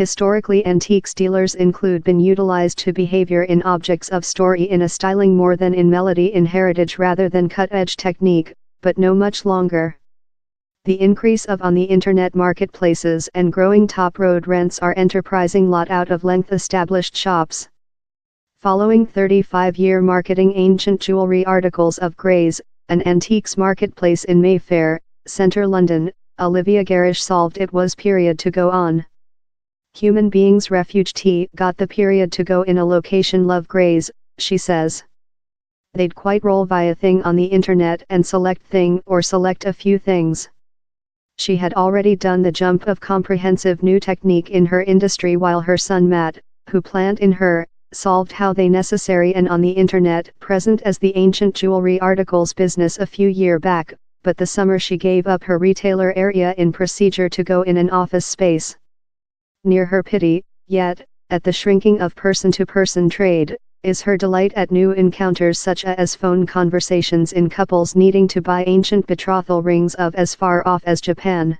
Historically, antiques dealers include been utilized to behavior in objects of story in a styling more than in melody in heritage rather than cut-edge technique, but no much longer. The increase of on the internet marketplaces and growing top road rents are enterprising lot out of length established shops. Following 35-year marketing ancient jewelry articles of Grays, an antiques marketplace in Mayfair, Centre London, Olivia Garish solved it was period to go on. Human beings refuge got the period to go in a location love Grays, she says. They'd quite roll via thing on the internet and select thing or select a few things. She had already done the jump of comprehensive new technique in her industry while her son Matt, who plant in her, solved how they necessary and on the internet present as the ancient jewelry articles business a few year back, but the summer she gave up her retailer area in procedure to go in an office space. Near her pity, yet, at the shrinking of person-to-person trade, is her delight at new encounters such as phone conversations in couples needing to buy ancient betrothal rings of as far off as Japan.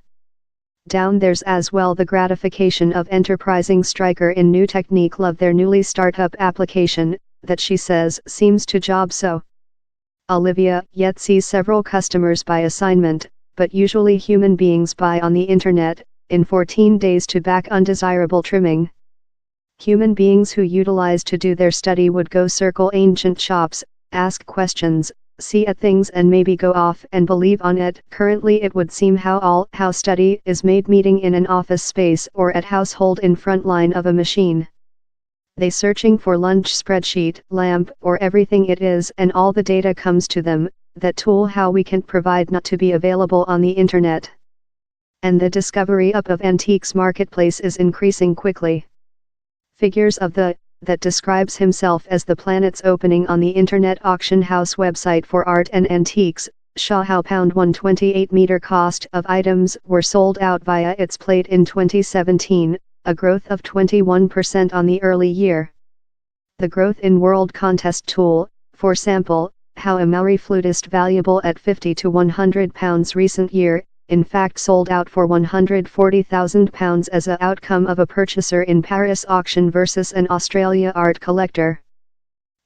Down there's as well the gratification of enterprising striker in new technique love their newly start-up application, that she says seems to job so. Olivia yet sees several customers by assignment, but usually human beings buy on the internet, in 14 days to back undesirable trimming. Human beings who utilize to do their study would go circle ancient shops, ask questions, see at things and maybe go off and believe on it. Currently it would seem how study is made meeting in an office space or at household in front line of a machine. They searching for lunch spreadsheet, lamp or everything it is and all the data comes to them, that tool how we can provide not to be available on the internet. And the discovery up of antiques marketplace is increasing quickly. Figures of that describes himself as the planet's opening on the internet auction house website for art and antiques, show how £128 cost of items were sold out via its plate in 2017, a growth of 21% on the early year. The growth in world contest tool, for sample, how a Maori flutist valuable at £50 to £100 recent year, in fact sold out for £140,000 as a outcome of a purchaser in Paris auction versus an Australia art collector.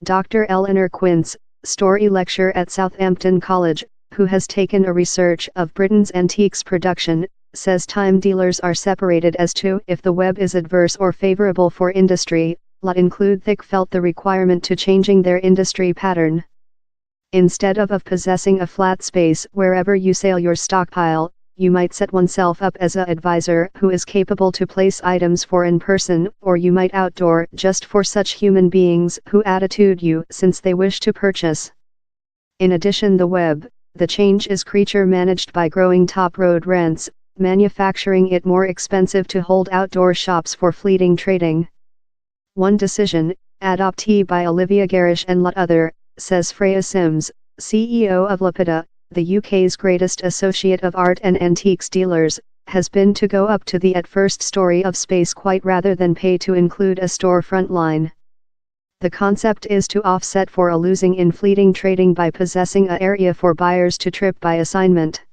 Dr. Eleanor Quince, story lecturer at Southampton College, who has taken a research of Britain's antiques production, says time dealers are separated as to if the web is adverse or favorable for industry. Lot include thick felt the requirement to changing their industry pattern. Instead of possessing a flat space wherever you sell your stockpile, you might set oneself up as a advisor who is capable to place items for in person, or you might outdoor just for such human beings who attitude you since they wish to purchase. In addition, the web, the change is creature managed by growing top road rents, manufacturing it more expensive to hold outdoor shops for fleeting trading. One decision, adoptee by Olivia Garish and lot other, says Freya Sims, CEO of Lapida, the UK's greatest associate of art and antiques dealers, has been to go up to the at first story of space quite rather than pay to include a storefront line. The concept is to offset for a losing in fleeting trading by possessing a area for buyers to trip by assignment.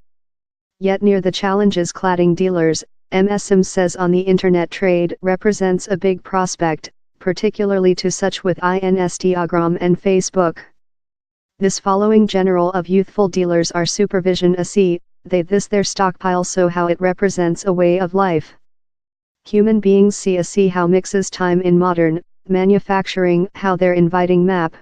Yet near the challenges cladding dealers, Ms. Sims says on the internet trade represents a big prospect, particularly to such with Instagram and Facebook. This following general of youthful dealers are supervision they this their stockpile so how it represents a way of life. Human beings see how mixes time in modern manufacturing how they're inviting map.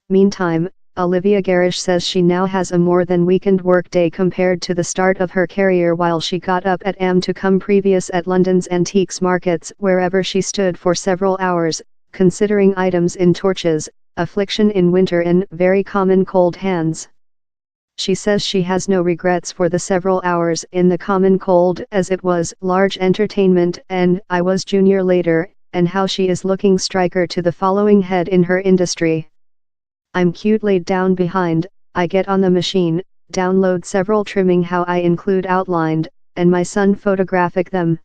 Meantime, Olivia Garish says she now has a more than weekend work day compared to the start of her career while she got up at to come previous at London's antiques markets wherever she stood for several hours, considering items in torches, affliction in winter and very common cold hands. She says she has no regrets for the several hours in the common cold as it was large entertainment and I was junior later, and how she is looking striker to the following head in her industry. I'm cute laid down behind, I get on the machine, download several trimming how I include outlined, and my son photographic them.